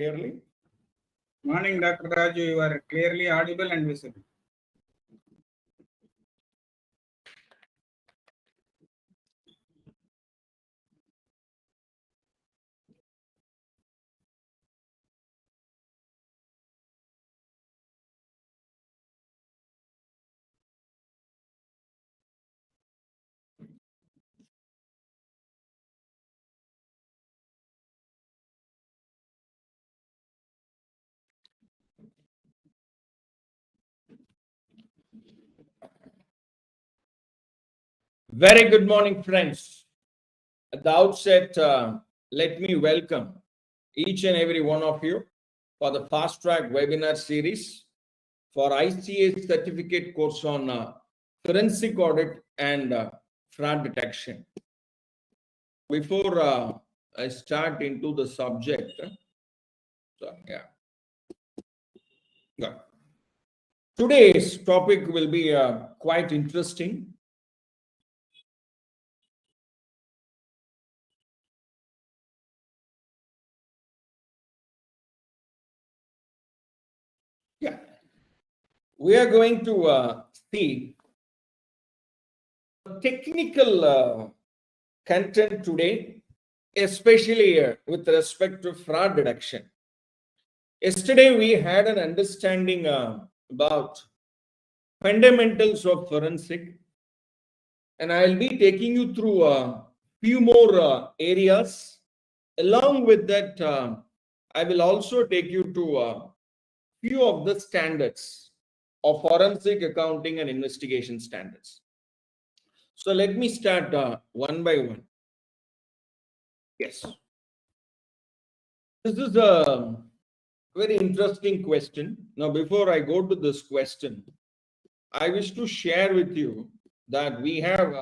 Clearly? Morning, Dr. Raju. You are clearly audible and visible. Very good morning, friends. At the outset, let me welcome each and every one of you for the Fast Track webinar series for ICAI certificate course on forensic audit and fraud detection. Before I start into the subject, today's topic will be quite interesting. We are going to see technical content today, especially with respect to fraud detection. Yesterday, we had an understanding about fundamentals of forensic, and I'll be taking you through a few more areas. Along with that, I will also take you to a few of the standards of forensic accounting and investigation standards. So let me start one by one. Yes. This is a very interesting question. Now, before I go to this question, I wish to share with you that we have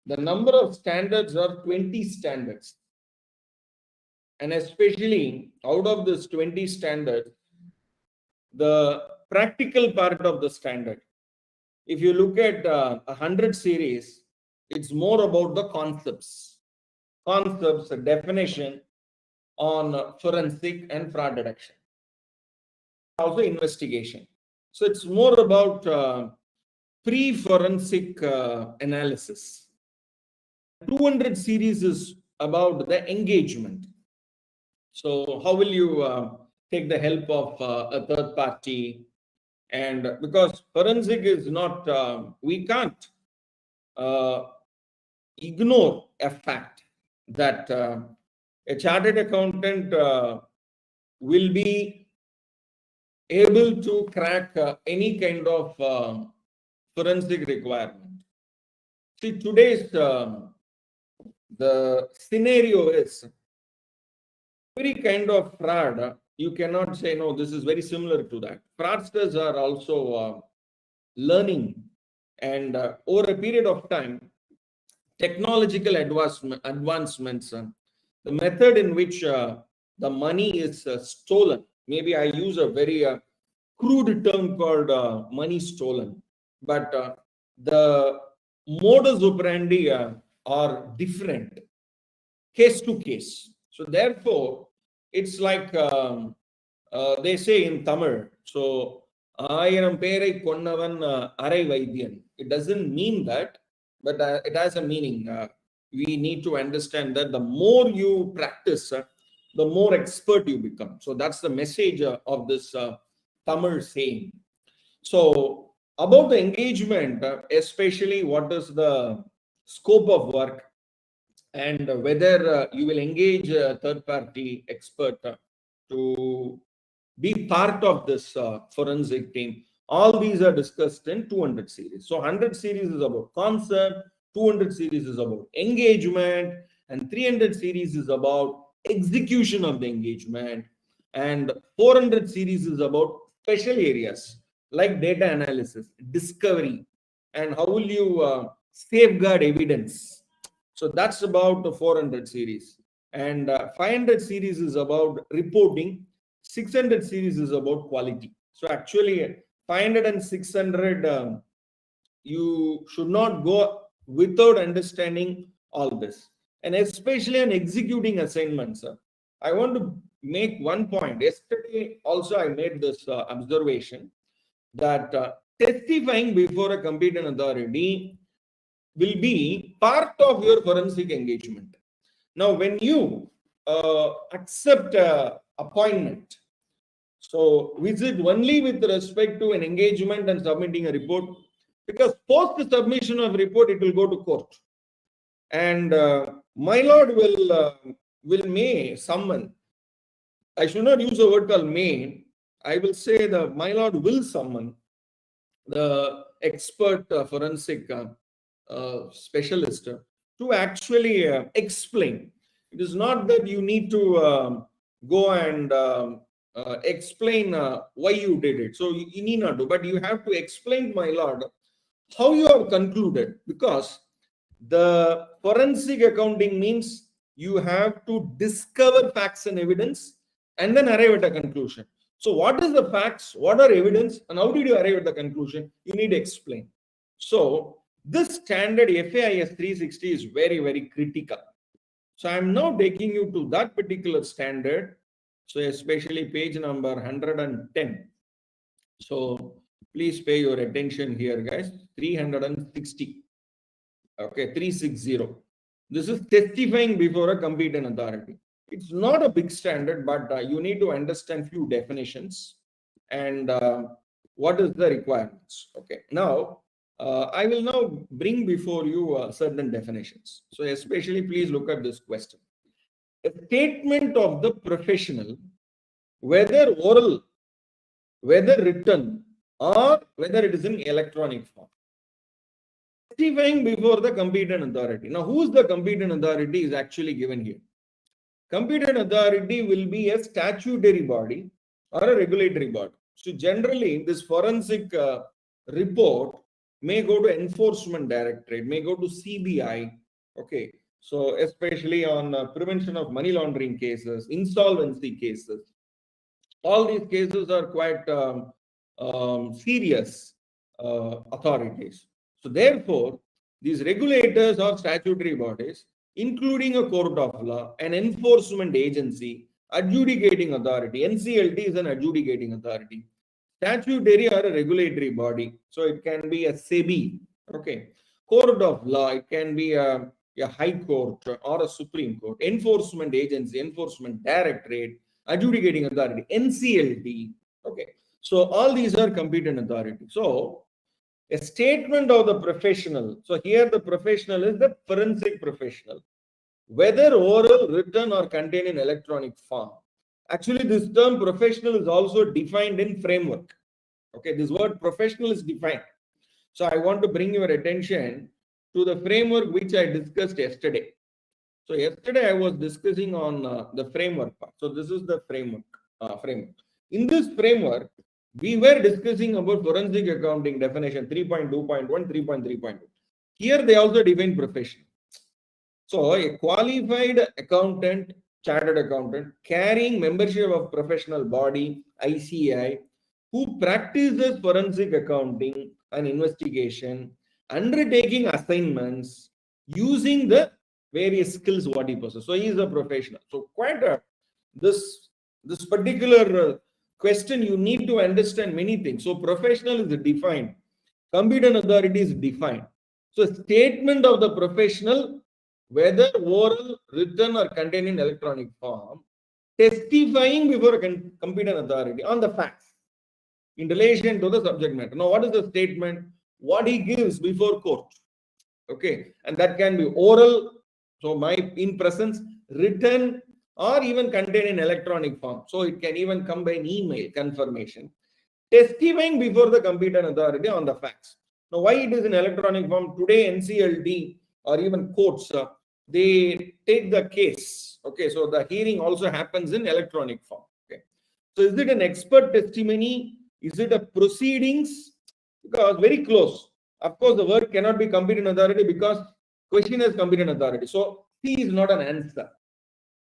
the number of standards are 20 standards. And especially out of this 20 standards, the practical part of the standard, if you look at 100 series, it's more about the concepts, a definition on forensic and fraud detection. Also investigation. So it's more about pre-forensic analysis. 200 series is about the engagement. So how will you take the help of a third party? And because forensic is not, we can't ignore a fact that a chartered accountant will be able to crack any kind of forensic requirement. See, today's the scenario is every kind of fraud. You cannot say, no, this is very similar to that. Fraudsters are also learning, and over a period of time, technological advancements, the method in which the money is stolen, maybe I use a very crude term called money stolen, but the modus operandi are different, case to case. So therefore, it's like they say in Tamil, so ஆயிரம் பேரை கொன்னவன் அரை வைத்தியன். It doesn't mean that, but it has a meaning. We need to understand that the more you practice, the more expert you become. So that's the message of this Tamil saying. So about the engagement, especially what is the scope of work and whether you will engage a third party expert to be part of this forensic team. All these are discussed in 200 series. So 100 series is about concept, 200 series is about engagement, and 300 series is about execution of the engagement, and 400 series is about special areas like data analysis, discovery, and how will you safeguard evidence. So that's about the 400 series. And 500 series is about reporting. 600 series is about quality. So actually 500 and 600, you should not go without understanding all this. And especially on executing assignments, I want to make one point. Yesterday also I made this observation that testifying before a competent authority will be part of your forensic engagement. Now, when you accept appointment, so visit only with respect to an engagement and submitting a report, because post the submission of report, it will go to court. And my lord will may summon. I should not use the word called may. I will say the my lord will summon the expert forensic specialist to actually explain. It is not that you need to go and explain why you did it. So you need not do, but you have to explain, my lord, how you have concluded, because the forensic accounting means you have to discover facts and evidence and then arrive at a conclusion. So what is the facts, what are evidence, and how did you arrive at the conclusion? You need to explain. So this standard FAIS 360 is very, very critical. So I'm now taking you to that particular standard. So especially page number 110. So please pay your attention here, guys. 360. Okay, 360. This is testifying before a competent authority. It's not a big standard, but you need to understand few definitions and what is the requirements. Okay, now I will now bring before you certain definitions. So especially please look at this question. A statement of the professional, whether oral, whether written, or whether it is in electronic form. Testifying before the competent authority. Now, who is the competent authority is actually given here. Competent authority will be a statutory body or a regulatory body. So generally, this forensic report may go to Enforcement Directorate, may go to CBI. Okay, so especially on prevention of money laundering cases, insolvency cases. All these cases are quite serious authorities. So therefore, these regulators or statutory bodies, including a court of law, an enforcement agency, adjudicating authority. NCLT is an adjudicating authority. Statutory or a regulatory body. So it can be a SEBI. Okay. Court of law, it can be a high court or a Supreme Court. Enforcement agency, enforcement directorate, adjudicating authority, NCLT. Okay. So all these are competent authority. So a statement of the professional. So here the professional is the forensic professional, whether oral, written, or contained in electronic form. Actually, this term professional is also defined in framework. Okay, this word professional is defined. So I want to bring your attention to the framework which I discussed yesterday. So yesterday I was discussing on the framework part. So this is the framework. In this framework, we were discussing about forensic accounting definition 3.2.1, 3.3.2. Here they also define professional. So a qualified accountant, chartered accountant, carrying membership of professional body, ICAI, who practices forensic accounting and investigation, undertaking assignments, using the various skills what he possesses. So he is a professional. So quite this particular question, you need to understand many things. So professional is defined, competent authority is defined. So statement of the professional, whether oral, written, or contained in electronic form, testifying before a competent authority on the facts in relation to the subject matter. Now, what is the statement? What he gives before court. Okay, and that can be oral, so in presence, written, or even contained in electronic form. So it can even come by an email confirmation. Testifying before the competent authority on the facts. Now, why it is in electronic form? Today, NCLT or even courts, they take the case. Okay, so the hearing also happens in electronic form. Okay, so is it an expert testimony? Is it a proceedings? Because very close. Of course, the word cannot be competent authority because question is competent authority. So C is not an answer.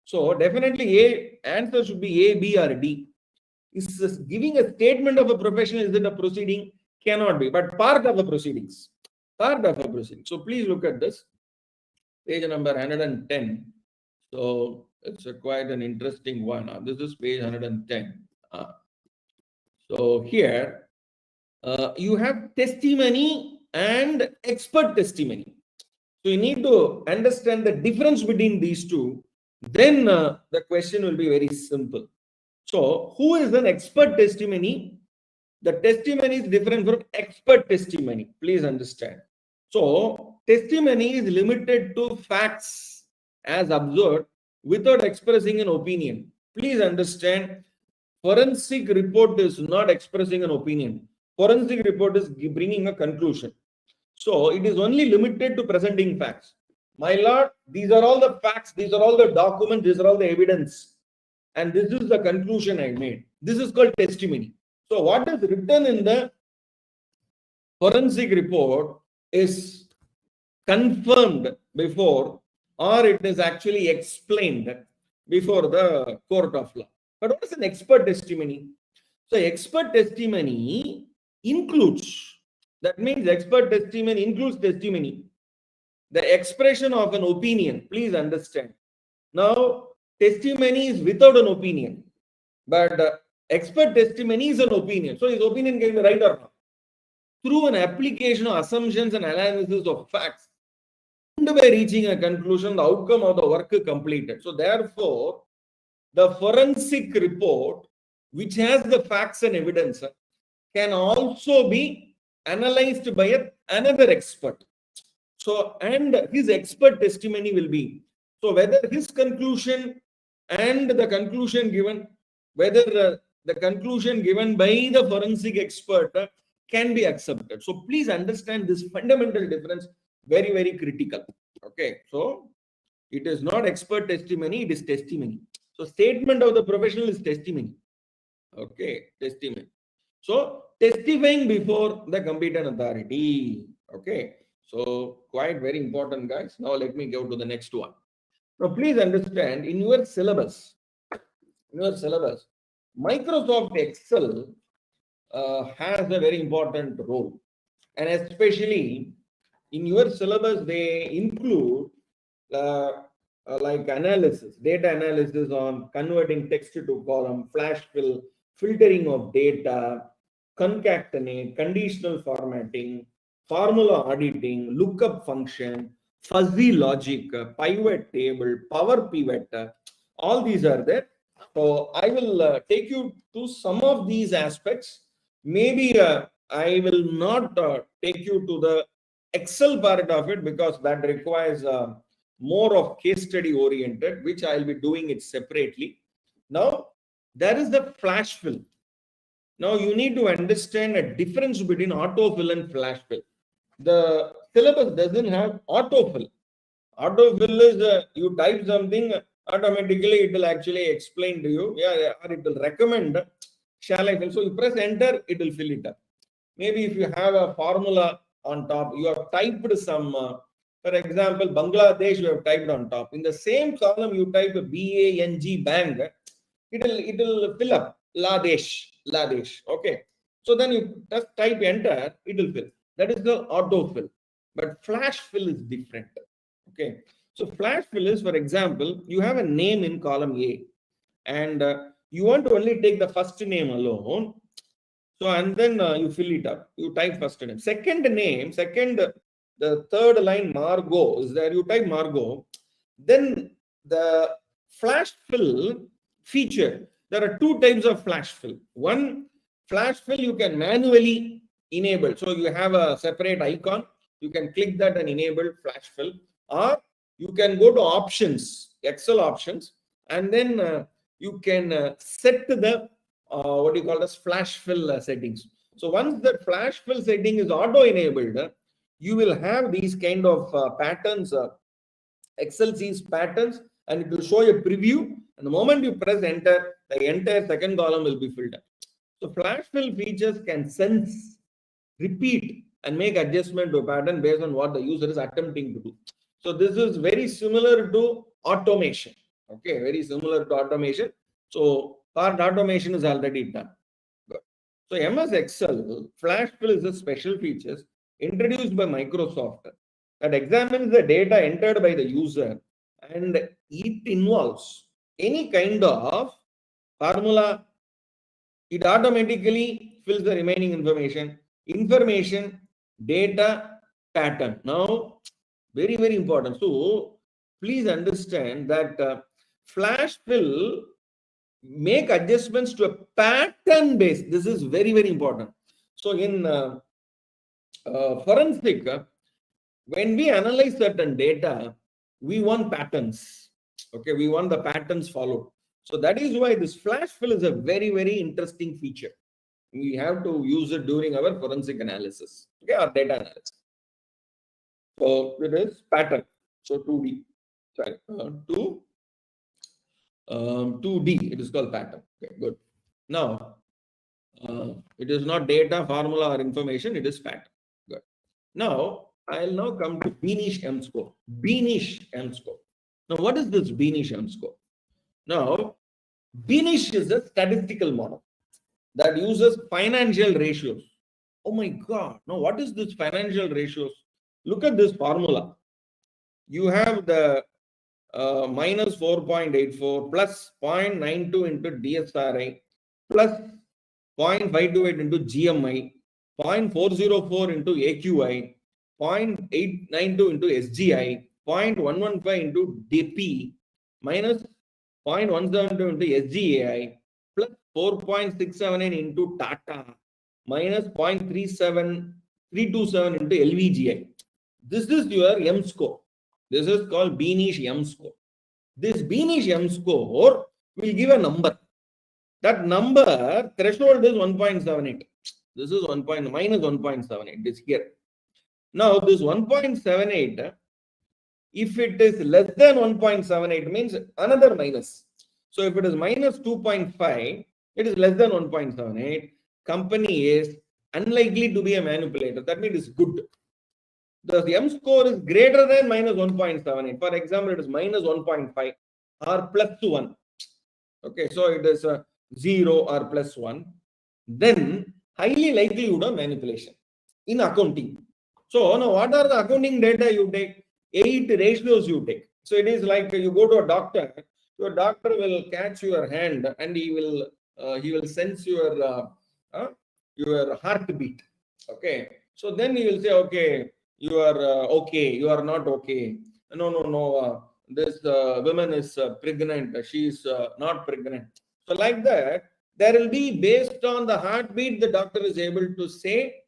So definitely A answer should be A, B, or D. Is this giving a statement of a professional? Is it a proceeding? Cannot be, but part of a proceedings. Part of a proceeding. So please look at this. Page number 110. So It's quite an interesting one. This is page 110. So here you have testimony and expert testimony. So you need to understand the difference between these two. Then the question will be very simple. So who is an expert testimony? The testimony is different from expert testimony. Please understand. So testimony is limited to facts as observed without expressing an opinion. Please understand, forensic report is not expressing an opinion. Forensic report is bringing a conclusion. So it is only limited to presenting facts. My lord, these are all the facts, these are all the documents, these are all the evidence. And this is the conclusion I made. This is called testimony. So what is written in the forensic report is confirmed before, or it is actually explained before the court of law. But what is an expert testimony? So expert testimony includes, that means expert testimony includes testimony, the expression of an opinion. Please understand. Now, testimony is without an opinion, but expert testimony is an opinion. So his opinion can be right or wrong. Through an application of assumptions and analysis of facts, and by reaching a conclusion, the outcome of the work completed. So therefore, the forensic report, which has the facts and evidence, can also be analyzed by another expert. So, and his expert testimony will be, so whether his conclusion and the conclusion given, whether the conclusion given by the forensic expert can be accepted. So please understand this fundamental difference, very, very critical. Okay, so it is not expert testimony, it is testimony. So statement of the professional is testimony. Okay, testimony. So testifying before the competent authority. Okay, so quite very important, guys. Now let me go to the next one. Now please understand, in your syllabus, Microsoft Excel has a very important role, and especially in your syllabus they include like analysis, data analysis on converting text to column, flash fill, filtering of data, concatenate, conditional formatting, formula auditing, lookup function, fuzzy logic, pivot table, power pivot, all these are there. So I will take you to some of these aspects. Maybe I will not take you to the Excel part of it because that requires more of case study oriented, which I'll be doing it separately. Now, there is the flash fill. Now, you need to understand a difference between autofill and flash fill. The syllabus doesn't have autofill. Autofill is you type something, automatically it will actually explain to you, or it will recommend, shall I fill? So you press enter, it will fill it up. Maybe if you have a formula on top, you have typed some, for example, Bangladesh, you have typed on top. In the same column, you type BANG, bang, it will fill up Ladesh. Okay. So then you just type enter, it will fill. That is the autofill. But flash fill is different. Okay. So flash fill is, for example, you have a name in column A and you want to only take the first name alone. So, and then you fill it up. You type first name. Second name, the third line, Margot, is there. You type Margot. Then the flash fill feature. There are two types of flash fill. One, flash fill you can manually enable. So you have a separate icon. You can click that and enable flash fill. Or you can go to options, Excel options, and then you can set the what you call as flash fill settings. So once the flash fill setting is auto enabled, you will have these kind of patterns. Excel sees patterns and it will show a preview. And the moment you press enter, the entire second column will be filled up. So flash fill features can sense, repeat, and make adjustment to a pattern based on what the user is attempting to do. So this is very similar to automation. Okay, very similar to automation. So part automation is already done. Good. So MS Excel flash fill is a special features introduced by Microsoft that examines the data entered by the user, and it involves any kind of formula, it automatically fills the remaining information. Information, data, pattern. Now, very, very important. So, please understand that flash fill make adjustments to a pattern base. This is very, very important. So, in forensic, when we analyze certain data, we want patterns. Okay, we want the patterns followed. So that is why this flash fill is a very, very interesting feature. We have to use it during our forensic analysis, okay, or data analysis. So it is pattern. So 2D, sorry, 2D. It is called pattern. Okay, good. Now it is not data, formula, or information. It is pattern. Good. Now I'll now come to Beanish M score. Beanish M score. Now, what is this Beanish M score? Now, Beanish is a statistical model that uses financial ratios. Oh my God. Now, what is this financial ratios? Look at this formula. You have the minus 4.84 plus 0.92 into DSRI plus 0.528 into GMI, 0.404 into AQI, 0.892 into SGI, 0.115 into DP, minus 0.172 into SGAI, plus 4.679 into Tata, minus 0.327 into LVGI. This is your M score. This is called Beanish M score. This Beanish M score will give a number. That number threshold is 1.78. This is minus 1.78. This here. Now this 1.78, if it is less than 1.78 means another minus. So if it is minus 2.5, it is less than 1.78. Company is unlikely to be a manipulator. That means it is good. The M score is greater than minus 1.78. For example, it is minus 1.5 or plus 1. Okay, so it is 0 or plus 1. Then highly likelihood of manipulation in accounting. So now what are the accounting data you take? 8 ratios you take. So it is like you go to a doctor. Your doctor will catch your hand and he will sense your heartbeat. Okay. So then he will say, okay, you are okay, you are not okay. No. This woman is pregnant. She is not pregnant. So like that, there will be, based on the heartbeat, the doctor is able to say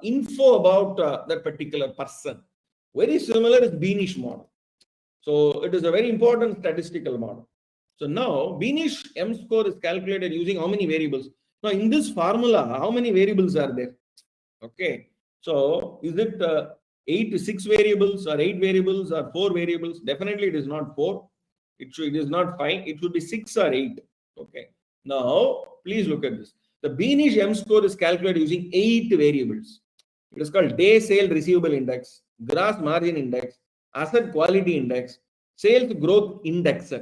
info about that particular person. Very similar is Beanish model. So it is a very important statistical model. So now Beanish M score is calculated using how many variables? Now in this formula, how many variables are there? Okay. So is it 6 variables or 8 variables or 4 variables? Definitely it is not 4. It is not 5. It should be 6 or 8. Okay. Now please look at this. The Beanish M score is calculated using 8 variables. It is called Day Sale Receivable Index, Gross Margin Index, Asset Quality Index, Sales Growth Index.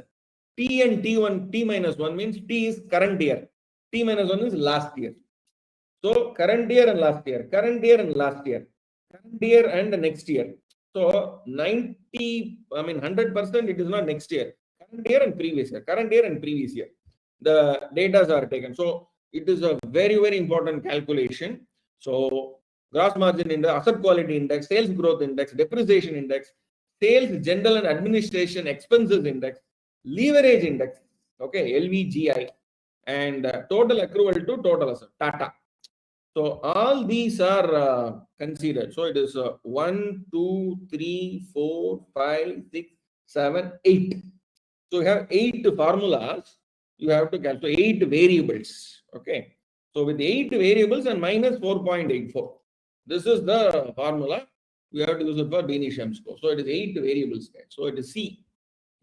T and T1, T minus 1 means T is current year. T minus 1 is last year. So current year and last year, current year and last year, current year and the next year. So 100%, it is not next year. Current year and previous year, current year and previous year. The data are taken. So it is a very, very important calculation. So gross margin index, asset quality index, sales growth index, depreciation index, sales general and administration expenses index, leverage index, okay, LVGI, and total accrual to total asset, Tata. So all these are considered. So it is 1, 2, 3, 4, 5, 6, 7, 8. So you have 8 formulas. You have to calculate 8 variables. Okay. So with 8 variables and minus 4.84. This is the formula. We have to use it for Beanish M score. So it is 8 variables there. So it is C.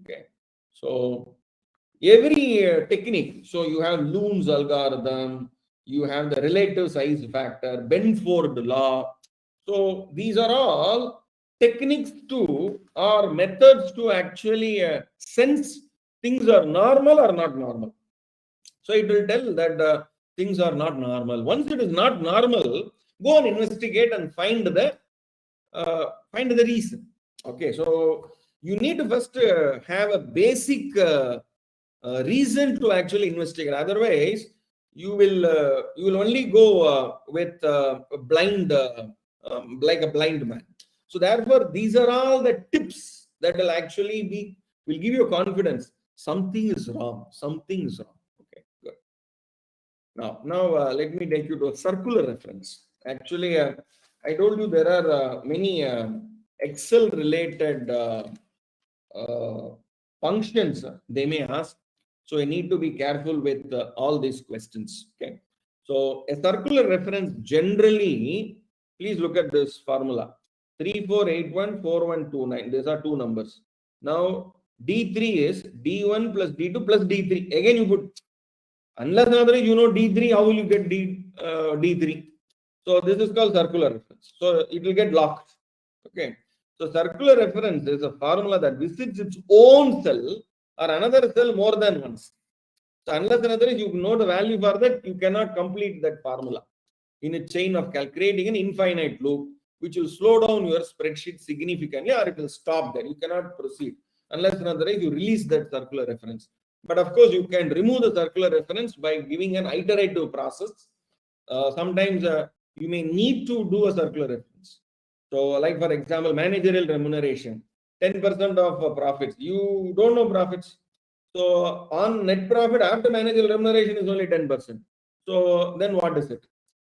Okay. So every technique. So you have Looms algorithm. You have the relative size factor, Benford law. So these are all techniques to or methods to actually sense things are normal or not normal. So it will tell that things are not normal. Once it is not normal, go and investigate and find the reason. Okay, so you need to first have a basic reason to actually investigate. Otherwise, you will only go with a blind, like a blind man. So therefore, these are all the tips that will actually will give you confidence. Something is wrong. Something is wrong. Okay, good. Now let me take you to a circular reference. Actually, I told you there are many Excel related functions they may ask. So I need to be careful with all these questions. Okay. So a circular reference generally, please look at this formula. 34814129. These are two numbers. Now D3 is D1 plus D2 plus D3. Again you put, unless otherwise you know D3, how will you get D3? So this is called circular reference. So it will get locked. Okay. So circular reference is a formula that visits its own cell or another cell more than once. So unless another you know the value for that, you cannot complete that formula in a chain of calculating an infinite loop, which will slow down your spreadsheet significantly, or it will stop there. You cannot proceed unless another you release that circular reference. But of course, you can remove the circular reference by giving an iterative process. Sometimes you may need to do a circular reference. So, like for example, managerial remuneration, 10% of profits. You don't know profits. So, on net profit after managerial remuneration is only 10%. So, then what is it?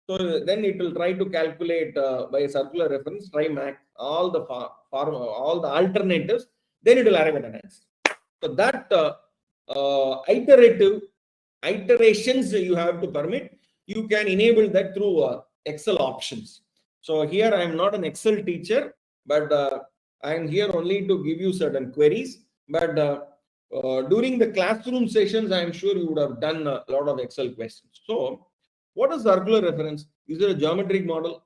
So, then it will try to calculate by a circular reference, try max all the all the alternatives. Then it will arrive at an answer. So, that iterations you have to permit, you can enable that through Excel options. So here I am not an Excel teacher, but I am here only to give you certain queries. But during the classroom sessions, I am sure you would have done a lot of Excel questions. So what is circular reference? Is it a geometric model?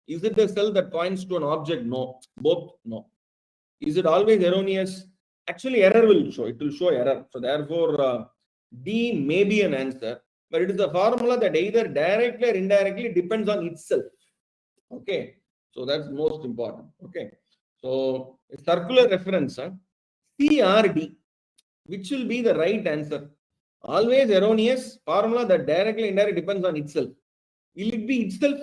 Is it a cell that points to an object? No. Both? No. Is it always erroneous? Actually, error will show. It will show error. So therefore, D may be an answer, but it is a formula that either directly or indirectly depends on itself. Okay, so that's most important. Okay, so circular reference, C or D, which will be the right answer? Always erroneous formula that directly indirectly depends on itself. Will it be itself?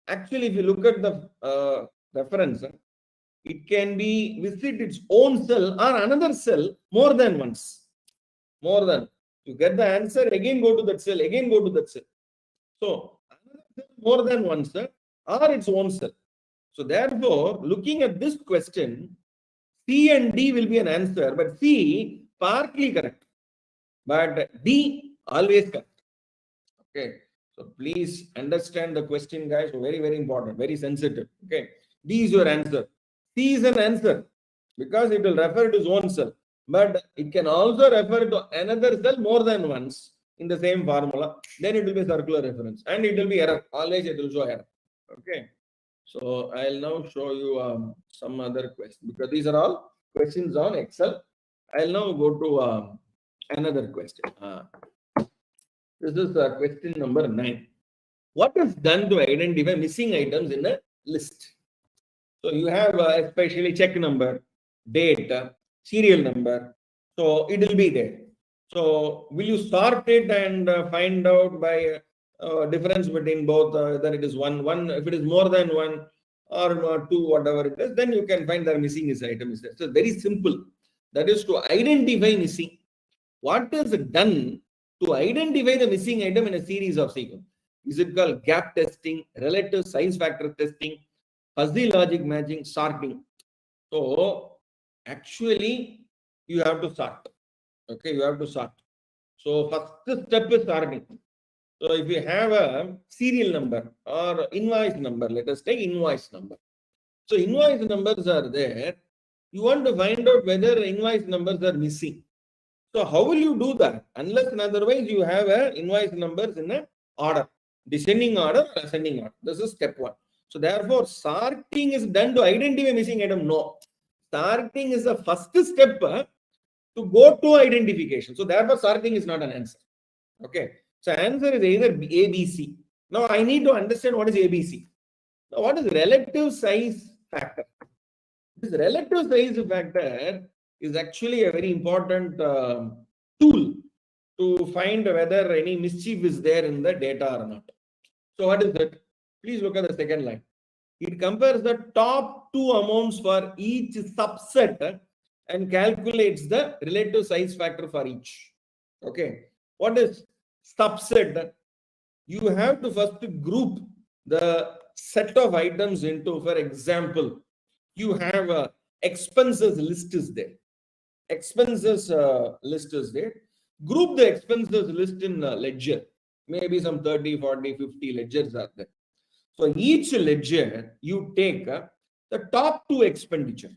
Actually, if you look at the reference, it can be visit its own cell or another cell more than once. More than. You get the answer, again go to that cell, again go to that cell. So, another cell more than one cell or its own cell. So, therefore, looking at this question, C and D will be an answer, but C partly correct, but D always correct. Okay. So, please understand the question, guys. Very, very important, very sensitive. Okay. D is your answer. C is an answer because it will refer to its own cell, but it can also refer to another cell more than once in the same formula. Then it will be circular reference and it will be error. Always it will show error. Okay. So I'll now show you some other questions because these are all questions on Excel. I'll now go to another question. This is question number 9. What is done to identify missing items in a list? So you have especially check number, date, serial number. So it will be there. So will you sort it and find out by difference between both, whether it is one, if it is more than one or two, whatever it is, then you can find the missing this item is there. So very simple. That is to identify missing. What is done to identify the missing item in a series of sequence? Is it called gap testing, relative size factor testing, fuzzy logic matching, sorting? So actually you have to sort. Okay, you have to sort. So first step is sorting. So if you have a serial number or invoice number, let us take invoice number. So invoice numbers are there. You want to find out whether invoice numbers are missing. So how will you do that? Unless and otherwise you have a invoice numbers in a order, descending order or ascending order. This is step 1. So therefore, sorting is done to identify missing item. No. Sorting is the first step to go to identification. So therefore, sorting is not an answer. Okay. So answer is either ABC. Now I need to understand what is ABC. Now what is relative size factor? This relative size factor is actually a very important tool to find whether any mischief is there in the data or not. So what is that? Please look at the second line. It compares the top two amounts for each subset and calculates the relative size factor for each. Okay. What is subset? You have to first group the set of items into, for example, you have expenses list is there. Expenses list is there. Group the expenses list in ledger. Maybe some 30, 40, 50 ledgers are there. So each ledger, you take the top two expenditure.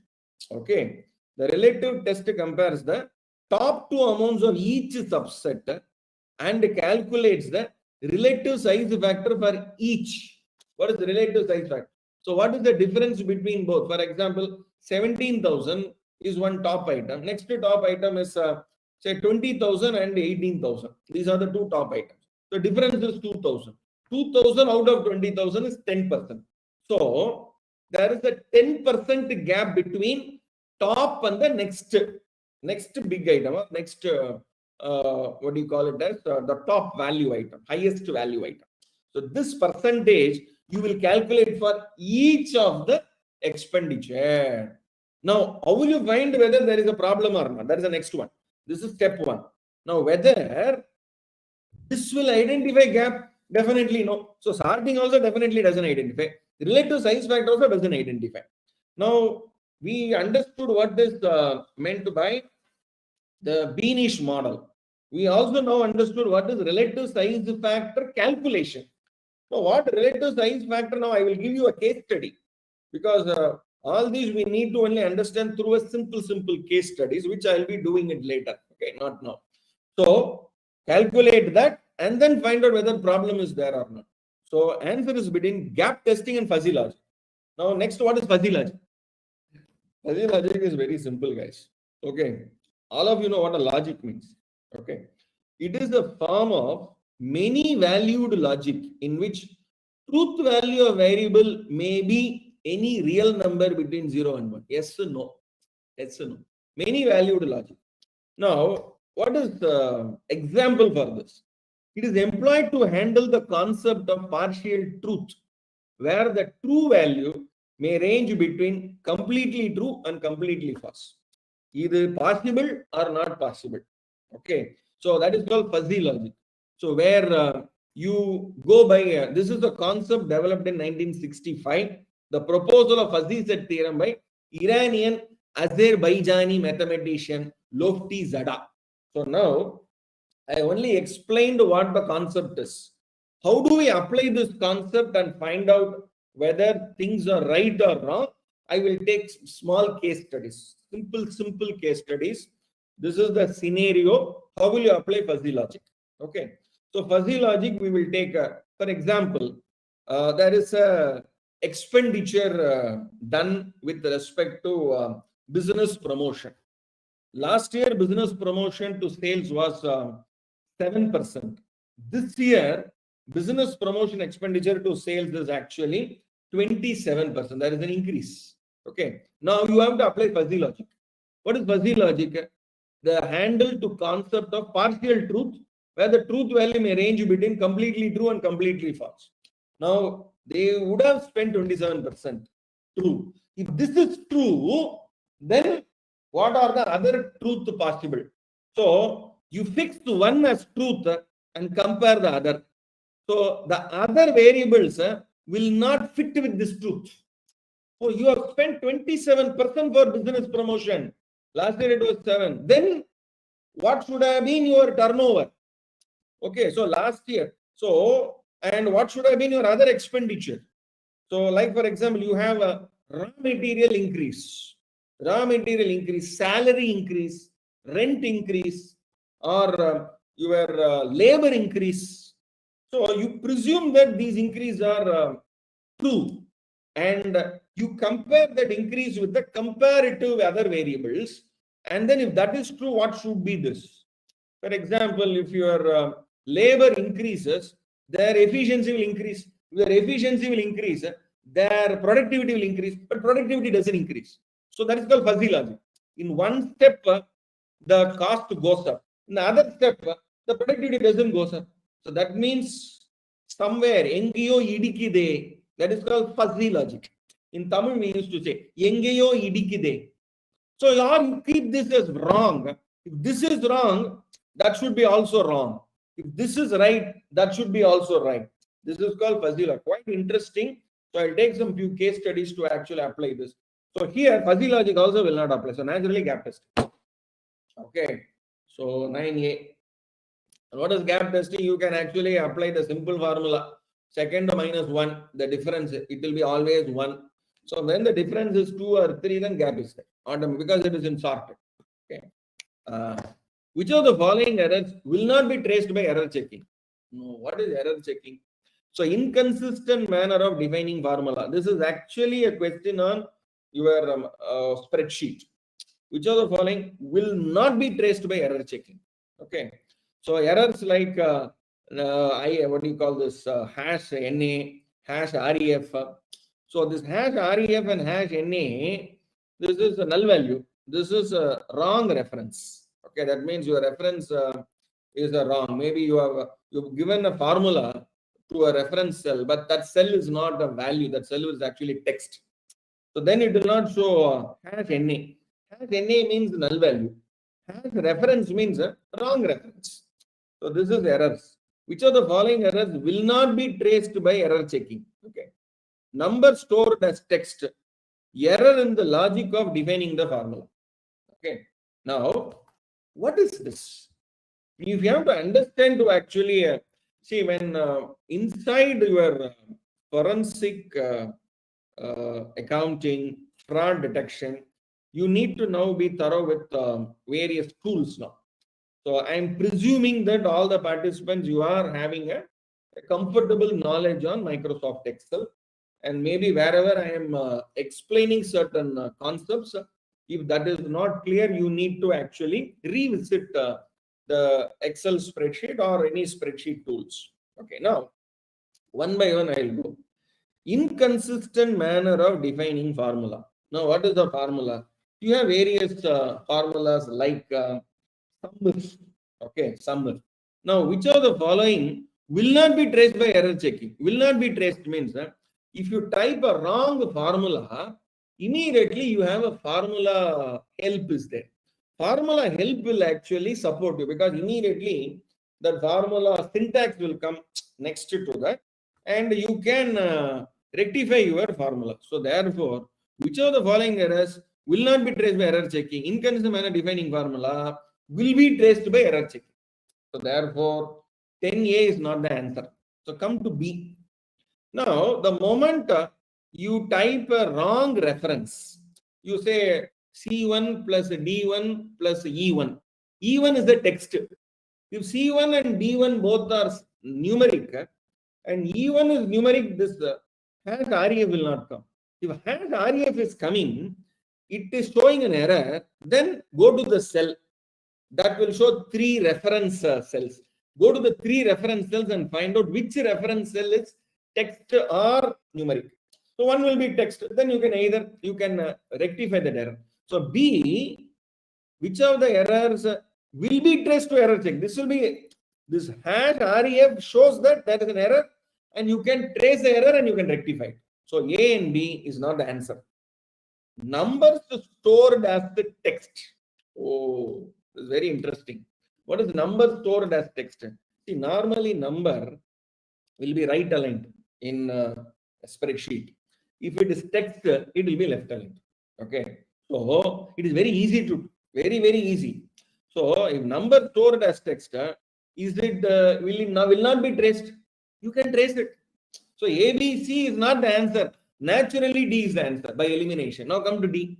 Okay. The relative test compares the top two amounts of each subset and calculates the relative size factor for each. What is the relative size factor? So what is the difference between both? For example, 17,000 is one top item. Next top item is say 20,000 and 18,000. These are the two top items. The difference is 2,000. 2,000 out of 20,000 is 10%. So there is a 10% gap between top and the next big item, next what do you call it as the top value item, highest value item. So this percentage you will calculate for each of the expenditure. Now, how will you find whether there is a problem or not? That is the next one. This is step one. Now, whether this will identify gap, definitely no. So sorting also definitely doesn't identify. Relative size factor also doesn't identify. Now, we understood what is meant by the Beanish model. We also now understood what is relative size factor calculation. So what relative size factor? Now I will give you a case study, because all these we need to only understand through a simple case studies, which I will be doing it later. Okay, not now. So calculate that and then find out whether problem is there or not. So answer is between gap testing and fuzzy logic. Now next, what is fuzzy logic? Fuzzy logic is very simple, guys. Okay, all of you know what a logic means. Okay, it is a form of many valued logic in which truth value of variable may be any real number between 0 and 1. Yes or no? Yes or no? Many valued logic. Now, what is the example for this? It is employed to handle the concept of partial truth, where the true value may range between completely true and completely false. Either possible or not possible. Okay. So that is called fuzzy logic. So where you go by, this is the concept developed in 1965, the proposal of fuzzy set theorem by Iranian Azerbaijani mathematician Lofty Zada. So now I only explained what the concept is. How do we apply this concept and find out whether things are right or wrong? I will take small case studies, simple case studies. This is the scenario. How will you apply fuzzy logic? Okay. So fuzzy logic, we will take, for example, there is a expenditure done with respect to business promotion. Last year, business promotion to sales was 7%. This year, business promotion expenditure to sales is actually 27%. There is an increase. Okay. Now you have to apply fuzzy logic. What is fuzzy logic? The handle to concept of partial truth, where the truth value may range between completely true and completely false. Now, they would have spent 27% true. If this is true, then what are the other truth possible? So, you fix one as truth and compare the other. So, the other variables will not fit with this truth. So, you have spent 27% for business promotion. Last year it was 7. Then, what should have been your turnover? Okay, so last year. So, and what should have been your other expenditure? So, like for example, you have a raw material increase, salary increase, rent increase, or your labor increase. So, you presume that these increases are true, and you compare that increase with the comparative other variables. And then if that is true, what should be this? For example, if your labor increases, their efficiency will increase. If their efficiency will increase, their productivity will increase, but productivity doesn't increase. So that is called fuzzy logic. In one step, the cost goes up. In the other step, the productivity doesn't go up. So that means somewhere, engiyo idikide, that is called fuzzy logic. In Tamil, we used to say, engiyo idikide. So you keep this as wrong. If this is wrong, that should be also wrong. If this is right, that should be also right. This is called fuzzy logic. Quite interesting. So I'll take some few case studies to actually apply this. So here, fuzzy logic also will not apply. So naturally, gap test. Okay. So 9A. What is gap testing? You can actually apply the simple formula. Second minus 1, the difference, it will be always 1. So when the difference is 2 or 3, then gap is there. Because it is in sorted. Okay. Which of the following errors will not be traced by error checking? No, what is error checking? So inconsistent manner of defining formula. This is actually a question on your spreadsheet. Which of the following will not be traced by error checking? Okay. So errors like what do you call this? Hash NA, hash REF. So this hash REF and hash NA, this is a null value. This is a wrong reference. Okay, that means your reference is wrong. Maybe you've given a formula to a reference cell, but that cell is not a value. That cell is actually text. So then it will not show hash NA. Hash NA means null value. Hash reference means a wrong reference. So this is errors. Which of the following errors will not be traced by error checking? Okay. Number stored as text. Error in the logic of defining the formula. Okay. Now, what is this? If you have to understand to actually see when inside your forensic accounting, fraud detection, you need to now be thorough with various tools now. So I'm presuming that all the participants, you are having a comfortable knowledge on Microsoft Excel, and maybe wherever I am explaining certain concepts, if that is not clear, you need to actually revisit the Excel spreadsheet or any spreadsheet tools. Okay, now one by one I'll go. Inconsistent manner of defining formula. Now, what is the formula? You have various formulas like sum. Okay, sum. Now, which of the following will not be traced by error checking? Will not be traced means if you type a wrong formula, immediately you have a formula help is there. Formula help will actually support you because immediately the formula syntax will come next to that and you can rectify your formula. So therefore, which of the following errors will not be traced by error checking? Inconsistent manner defining formula will be traced by error checking. So therefore, 10A is not the answer. So come to B. Now, the moment you type a wrong reference, you say C1 plus D1 plus E1. E1 is the text. If C1 and D1 both are numeric and E1 is numeric, this hash REF will not come. If hash REF is coming, it is showing an error, then go to the cell. That will show 3 reference cells. Go to the 3 reference cells and find out which reference cell is text or numeric. So one will be text. Then you can rectify that error. So B, which of the errors will be traced to error check? This will be this hash REF shows that is an error, and you can trace the error and you can rectify it. So A and B is not the answer. Numbers stored as the text. Oh, it's very interesting. What is number stored as text? See, normally number will be right aligned in a spreadsheet. If it is text, it will be left aligned. Okay. So it is very easy to, very easy. So if number stored as text, is it will not be traced? You can trace it. So A, B, C is not the answer. Naturally, D is the answer by elimination. Now come to D.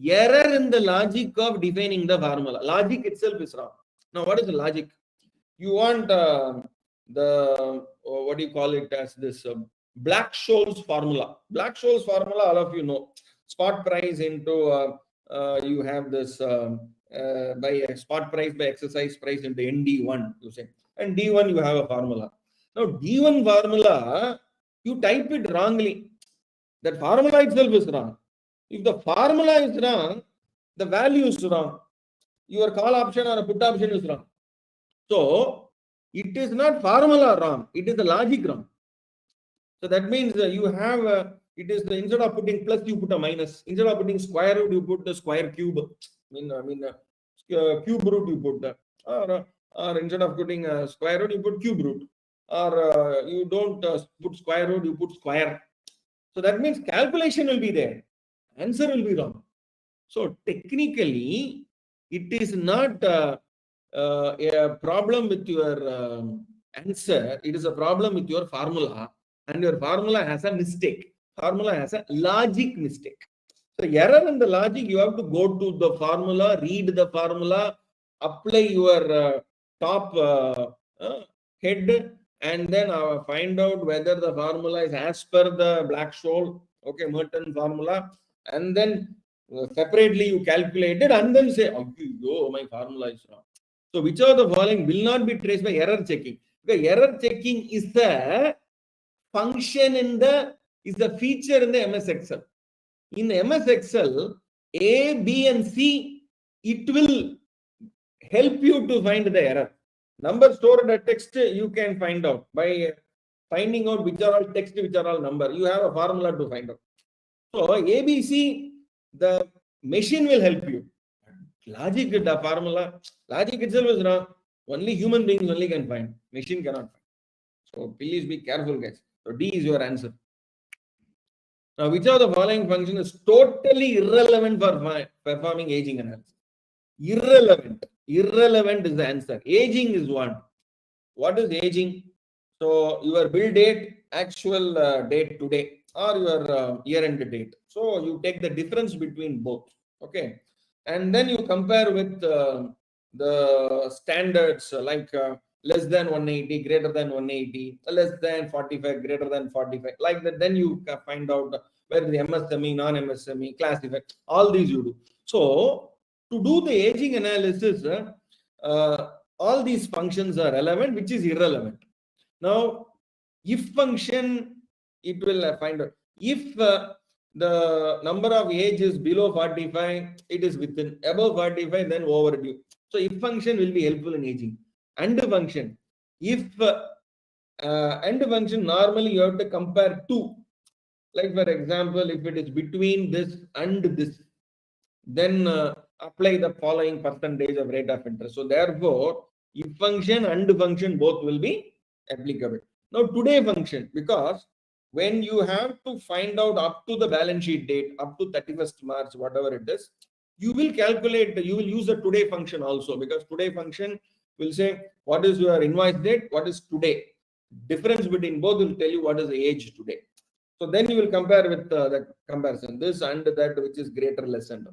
Error in the logic of defining the formula. Logic itself is wrong. Now, what is the logic? You want what do you call it as this Black-Scholes formula. Black-Scholes formula, all of you know. Spot price into you have this by spot price by exercise price into ND1, you say. And D1, you have a formula. Now, D1 formula, you type it wrongly. That formula itself is wrong. If the formula is wrong, the value is wrong. Your call option or a put option is wrong. So it is not formula wrong, it is the logic wrong. So that means you have it is instead of putting plus you put a minus. Instead of putting square root you put the square cube. Cube root you put or instead of putting square root you put cube root, or you don't put square root, you put square. So that means calculation will be there, answer will be wrong. So technically it is not a problem with your answer, it is a problem with your formula, and your formula has a mistake. Formula has a logic mistake. So error in the logic, you have to go to the formula, read the formula, apply your top head, and then find out whether the formula is as per the Black-Scholes, okay, Merton formula, and then separately you calculate it and then say, oh, my formula is wrong. So which of the following will not be traced by error checking? Because error checking is the function is the feature in the MS Excel. In MS Excel, A, B, and C, it will help you to find the error. Number stored at text, you can find out by finding out which are all text, which are all number. You have a formula to find out. So ABC, the machine will help you. Logic, the formula, logic itself is wrong. Only human beings only can find. Machine cannot find. So please be careful, guys. So D is your answer. Now, which of the following function is totally irrelevant for performing aging analysis? Irrelevant. Irrelevant is the answer. Aging is one. What is aging? So your bill date, actual date today, or your year-end date. So you take the difference between both. Okay. And then you compare with the standards like less than 180, greater than 180, less than 45, greater than 45. Like that, then you find out where the MSME, non-MSME, classify. All these you do. So to do the aging analysis, all these functions are relevant, which is irrelevant. Now, if function, it will find out. If the number of age is below 45, it is within. Above 45, then overdue. So if function will be helpful in aging. And function, if and function, normally you have to compare two. Like for example, if it is between this and this, then apply the following percentage of rate of interest. So therefore, if function and function both will be applicable. Now today function, because when you have to find out up to the balance sheet date, up to 31st March, whatever it is, you will calculate, you will use the today function also, because today function will say what is your invoice date, what is today. Difference between both will tell you what is the age today. So then you will compare with the comparison, this and that, which is greater, less, and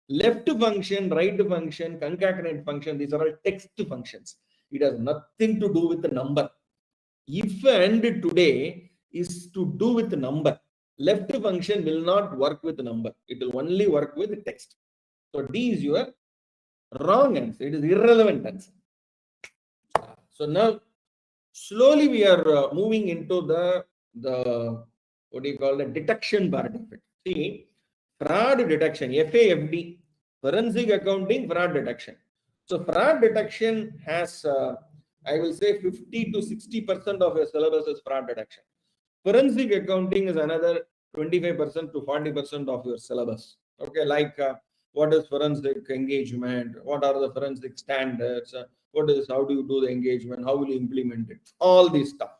left function, right function, concatenate function, these are all text functions. It has nothing to do with the number. If and today is to do with the number. Left function will not work with the number. It will only work with the text. So D is your wrong answer. It is irrelevant answer. So now slowly we are moving into the what do you call the detection part of it. See, fraud detection, FAFD, forensic accounting, fraud detection. So fraud detection has, I will say 50 to 60% of your syllabus is fraud detection. Forensic accounting is another 25% to 40% of your syllabus. Okay, like what is forensic engagement? What are the forensic standards? How do you do the engagement? How will you implement it? All this stuff.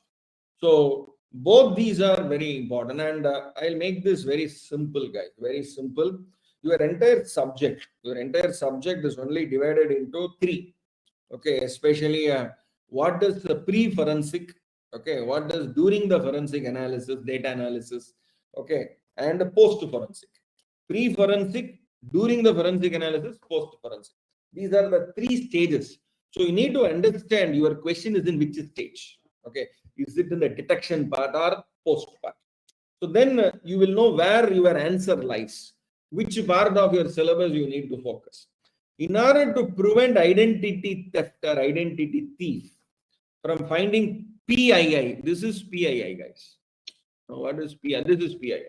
So both these are very important, and I'll make this very simple, guys. Very simple. Your entire subject is only divided into three. Okay, especially what is the pre-forensic? Okay, what is during the forensic analysis, data analysis? Okay, and post-forensic. Pre-forensic, during the forensic analysis, post-forensic. These are the three stages. So you need to understand your question is in which stage. Okay, is it in the detection part or post part? So then you will know where your answer lies, which part of your syllabus you need to focus. In order to prevent identity theft or identity thief from finding PII, this is PII, guys. Now what is PII? This is PII.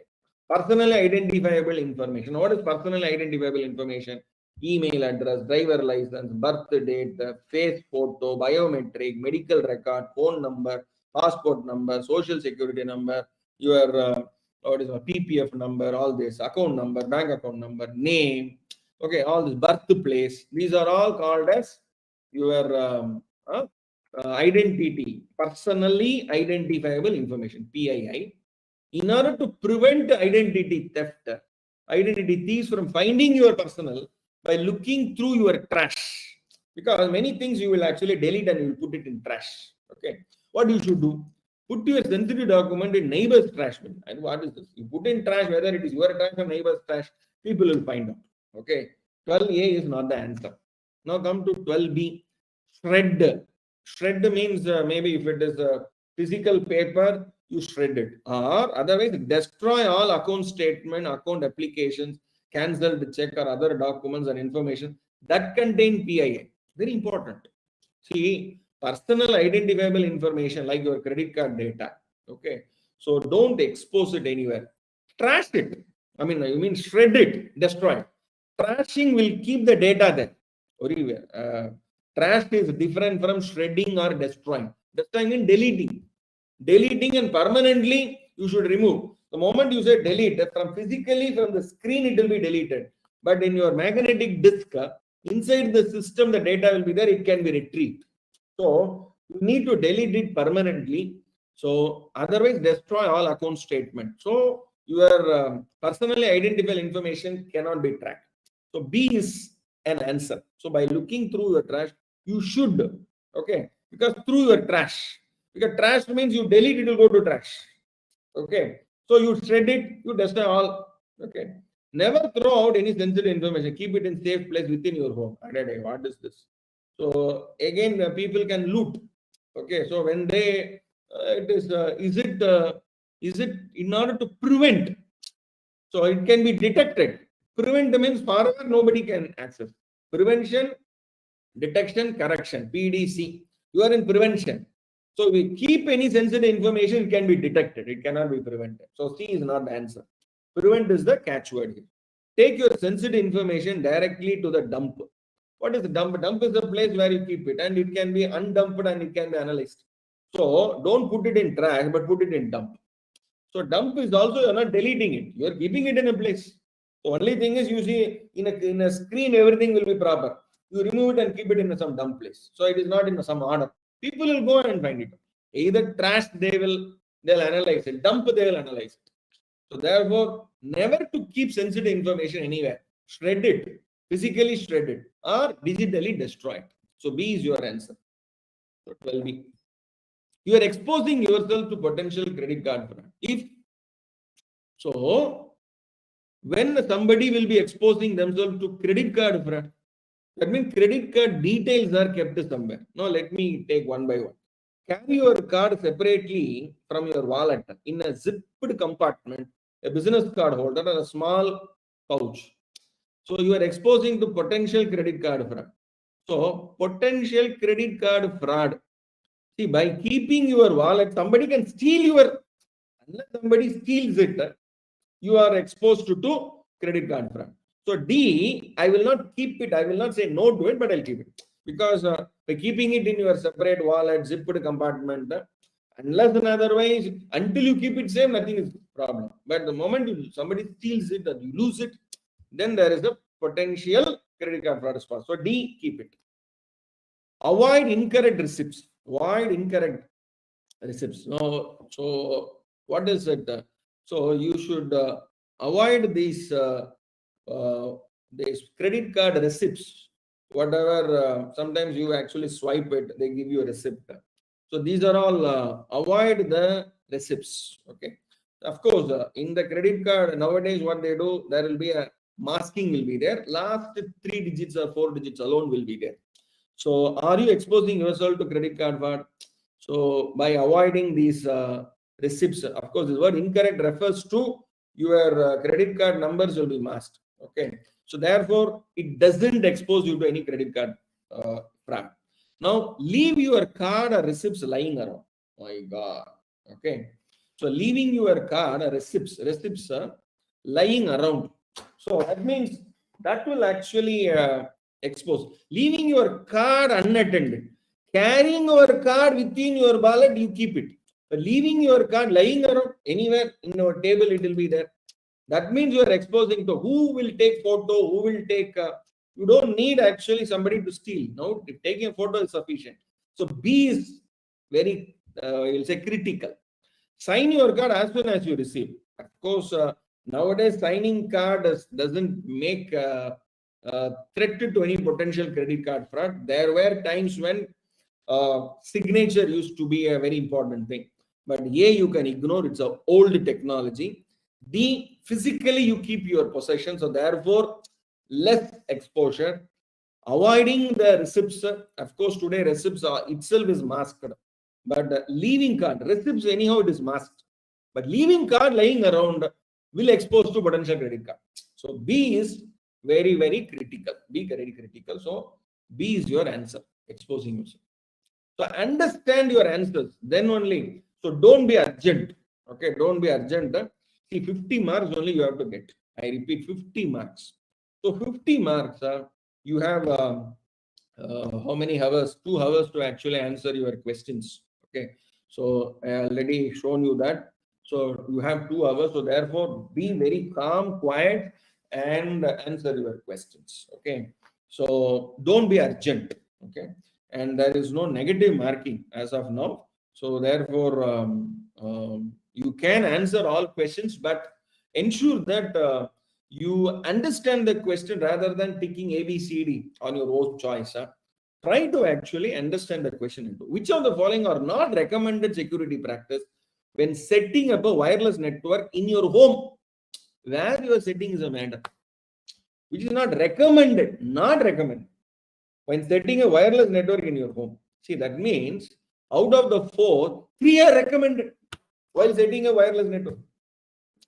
Personally identifiable information. What is personally identifiable information? Email address, driver license, birth date, face photo, biometric, medical record, phone number, passport number, social security number, your what is a PPF number, all this, account number, bank account number, name, okay, all this, birthplace. These are all called as your identity, personally identifiable information, PII. In order to prevent identity theft, identity thieves from finding your personal by looking through your trash, because many things you will actually delete and you will put it in trash. Okay, what you should do? Put your sensitive document in neighbor's trash bin. And what is this? You put in trash, whether it is your trash or neighbor's trash, people will find out. Okay, 12A is not the answer. Now come to 12B. Shred. Shred means maybe if it is a physical paper, you shred it, or otherwise destroy all account statement, account applications, cancelled check or other documents and information that contain PII. Very important. See, personal identifiable information like your credit card data. Okay, so don't expose it anywhere. Trash it. I mean shred it, destroy it. Trashing will keep the data there. Trash is different from shredding or destroying. Destroying means deleting. Deleting and permanently you should remove. The moment you say delete, from physically from the screen it will be deleted. But in your magnetic disk, inside the system, the data will be there, it can be retrieved. So you need to delete it permanently. So otherwise destroy all account statement. So your personally identifiable information cannot be tracked. So B is an answer. So by looking through your trash, you should, okay, because through your trash, because trash means you delete, it will go to trash. Okay, so you shred it, you destroy all. Okay, never throw out any sensitive information. Keep it in safe place within your home. What is this? So again, people can loot. Okay, so when they is it in order to prevent? So it can be detected. Prevent means forever nobody can access. Prevention, detection, correction, PDC. You are in prevention. So we keep any sensitive information, it can be detected. It cannot be prevented. So C is not the answer. Prevent is the catchword here. Take your sensitive information directly to the dump. What is the dump? Dump is the place where you keep it, and it can be undumped and it can be analyzed. So don't put it in trash, but put it in dump. So dump is also, you're not deleting it. You're keeping it in a place. The only thing is, you see in a screen, everything will be proper. You remove it and keep it in some dump place. So it is not in some order. People will go and find it. Either trash, they'll analyze it. Dump, they will analyze it. So therefore, never to keep sensitive information anywhere. Shred it, physically shred it, or digitally destroy it. So B is your answer. So 12B. You are exposing yourself to potential credit card fraud. When somebody will be exposing themselves to credit card fraud, that means credit card details are kept somewhere. Now let me take one by one. Carry your card separately from your wallet in a zipped compartment, a business card holder, or a small pouch. So you are exposing to potential credit card fraud. So potential credit card fraud. See, by keeping your wallet, somebody can steal unless somebody steals it, you are exposed to credit card fraud. So D, I will not keep it. I will not say no to it, but I'll keep it. Because by keeping it in your separate wallet, zipped compartment, unless and otherwise, until you keep it safe, nothing is problem. But the moment somebody steals it or you lose it, then there is a potential credit card fraud response. So D, keep it. Avoid incorrect receipts. Avoid incorrect receipts. No, so what is it? So you should avoid these credit card receipts. Whatever, sometimes you actually swipe it, they give you a receipt. So these are all avoid the receipts. Okay. Of course, in the credit card nowadays, what they do, there will be a masking will be there. Last 3 digits or 4 digits alone will be there. So are you exposing yourself to credit card fraud? So by avoiding these receipts, of course, this word incorrect refers to your credit card numbers will be masked. Okay. So therefore, it doesn't expose you to any credit card fraud. Now, leave your card or receipts lying around. My God. Okay. So leaving your card or receipts lying around. So that means that will actually expose. Leaving your card unattended. Carrying your card within your wallet, you keep it. But leaving your card lying around anywhere in your table, it will be there. That means you are exposing to who will take photo, who will take. You don't need actually somebody to steal. No, taking a photo is sufficient. So B is very, you'll say, critical. Sign your card as soon as you receive. Of course, nowadays signing card doesn't make threat to any potential credit card fraud. There were times when signature used to be a very important thing. But A, you can ignore, it's an old technology. D, physically you keep your possession, so therefore less exposure. Avoiding the receipts. Of course, today receipts itself is masked. But leaving card, receipts anyhow it is masked. But leaving card lying around will expose to potential credit card. So B is very, very critical. B very critical. So B is your answer, exposing yourself. So understand your answers, then only. So don't be urgent. Okay, don't be urgent. See, 50 marks only you have to get. I repeat, 50 marks. So 50 marks, you have how many hours? 2 hours to actually answer your questions. Okay, so I already shown you that. So you have 2 hours. So therefore, be very calm, quiet, and answer your questions. Okay, so don't be urgent. Okay, and there is no negative marking as of now. So therefore, you can answer all questions, but ensure that you understand the question rather than ticking A, B, C, D on your own choice. Try to actually understand the question. Which of the following are not recommended security practice when setting up a wireless network in your home, where your setting is a matter, which is not recommended, when setting a wireless network in your home. See, that means out of the 4, 3 are recommended while setting a wireless network.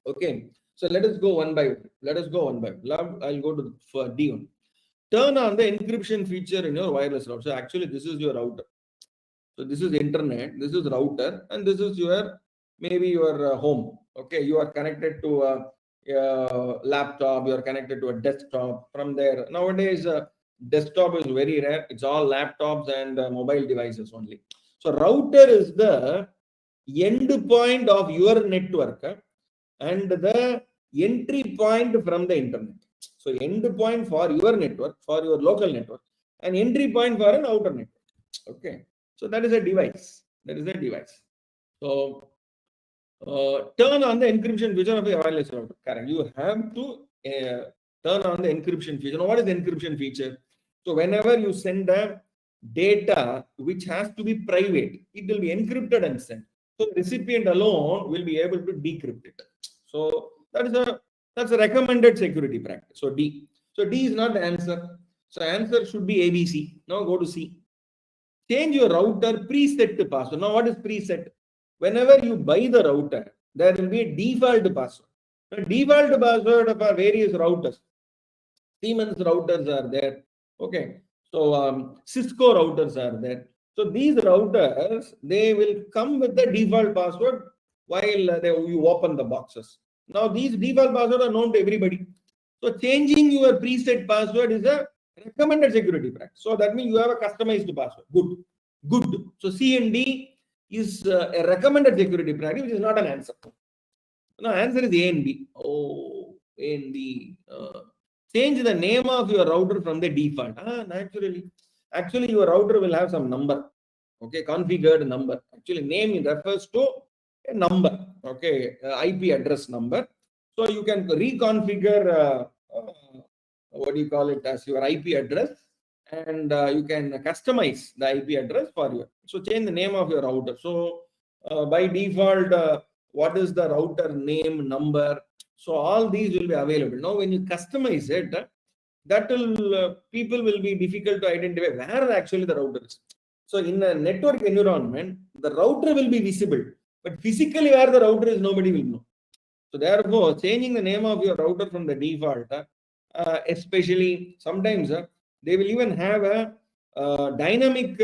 Okay, so let us go one by one. I'll go to for D1. Turn on the encryption feature in your wireless router. So actually, this is your router. So this is internet, this is router, and this is your maybe your home. Okay, you are connected to a laptop, you are connected to a desktop. From there, nowadays desktop is very rare. It's all laptops and mobile devices only. So router is the end point of your network and the entry point from the internet. So end point for your network, for your local network, and entry point for an outer network. Okay, so that is a device. So turn on the encryption feature of a wireless router. Correct. You have to turn on the encryption feature. Now, what is the encryption feature? So whenever you send a data which has to be private, it will be encrypted and sent. So the recipient alone will be able to decrypt it. So that's a recommended security practice. So D. So D is not the answer. So answer should be ABC. Now go to C. Change your router preset password. Now what is preset? Whenever you buy the router, there will be a default password. The default password for various routers. Siemens routers are there. Okay. So Cisco routers are there. So these routers, they will come with the default password while you open the boxes. Now these default passwords are known to everybody. So changing your preset password is a recommended security practice. So that means you have a customized password. Good. So C and D is a recommended security practice, which is not an answer. No, answer is A and B. Oh, A and B. Change the name of your router from the default. Naturally. Actually, your router will have some number. Okay, configured number. Actually, name refers to a number. Okay, IP address number. So you can reconfigure what do you call it as your IP address, and you can customize the IP address for you. So change the name of your router. So by default, what is the router name, number? So all these will be available. Now, when you customize it, that will people will be difficult to identify where actually the router is. So in a network environment, the router will be visible, but physically where the router is, nobody will know. So therefore, changing the name of your router from the default, especially sometimes they will even have a dynamic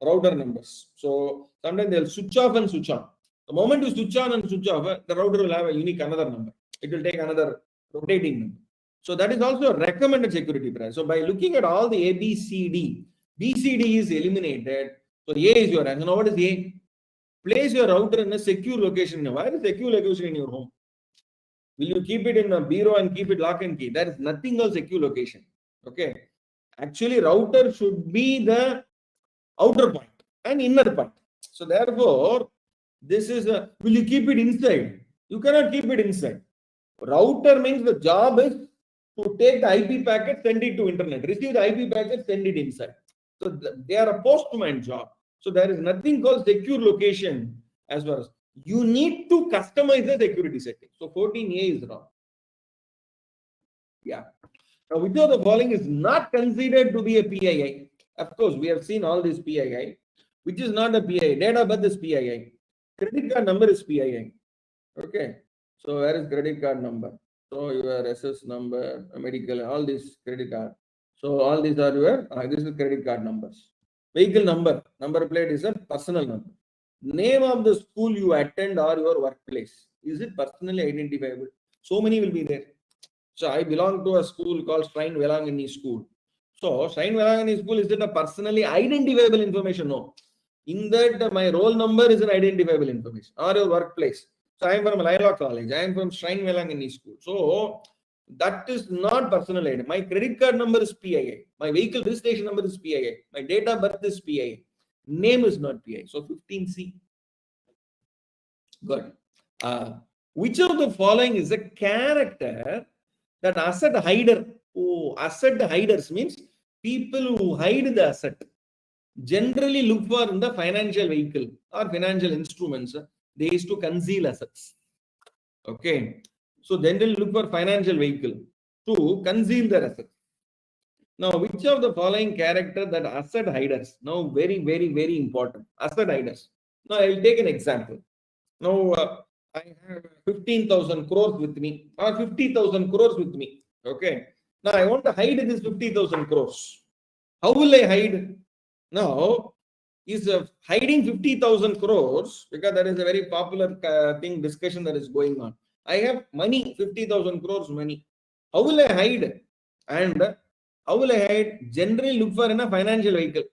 router numbers. So sometimes they'll switch off and switch on. The moment you switch on and switch off, the router will have a unique another number. it will take another rotating number. So that is also a recommended security price. So by looking at all the A, B, C, D, B, C, D is eliminated. So A is your answer. Now what is A? Place your router in a secure location. Why is secure location in your home? Will you keep it in a bureau and keep it lock and key? There is nothing else secure location. Okay. Actually, router should be the outer point and inner point. So therefore, this is a, will you keep it inside? You cannot keep it inside. Router means the job is to take the IP packet, send it to internet, receive the IP packet, send it inside. So they are a postman job. So there is nothing called secure location as far as you need to customize the security setting. So 14A is wrong. Yeah. Now, which of the following is not considered to be a PII? Of course, we have seen all these PII. Which is not a PII? Date of birth is PII. Credit card number is PII. Okay. So where is credit card number? So your SS number, medical, all these credit card. So all these are your, this is credit card numbers. Vehicle number plate is a personal number. Name of the school you attend or your workplace. Is it personally identifiable? So many will be there. So I belong to a school called Shrine Velangani School. So Shrine Velangani School, is it a personally identifiable information? No. In that my roll number is an identifiable information or your workplace. So I am from Laila College. I am from Shrine Velangani School. So that is not personal identity. My credit card number is PII. My vehicle registration number is PII. My date of birth is PII. Name is not PII. So 15C. Good. Which of the following is a character that asset hider? Oh, asset hiders means people who hide the asset. Generally look for in the financial vehicle or financial instruments. They used to conceal assets. Okay. So generally look for financial vehicle to conceal their assets. Now, which of the following character that asset hiders? Now, very, very, very important. Asset hiders. Now, I will take an example. Now, I have 15,000 crores with me or 50,000 crores with me. Okay. Now, I want to hide this 50,000 crores. How will I hide? Now, is hiding 50,000 crores, because that is a very popular discussion that is going on. I have money, 50,000 crores money. How will I hide? And how will I hide? Generally look for in a financial vehicle.